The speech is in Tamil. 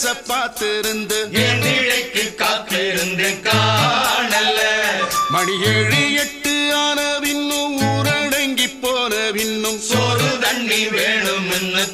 பேச பார்த்திருந்து என் நிலைக்கு காத்திருந்தேன் காணல. மணி 7 8 ஆன பின்னும் ஊரடங்கி போன பின்னும் சோறு தண்ணி வேணும்னு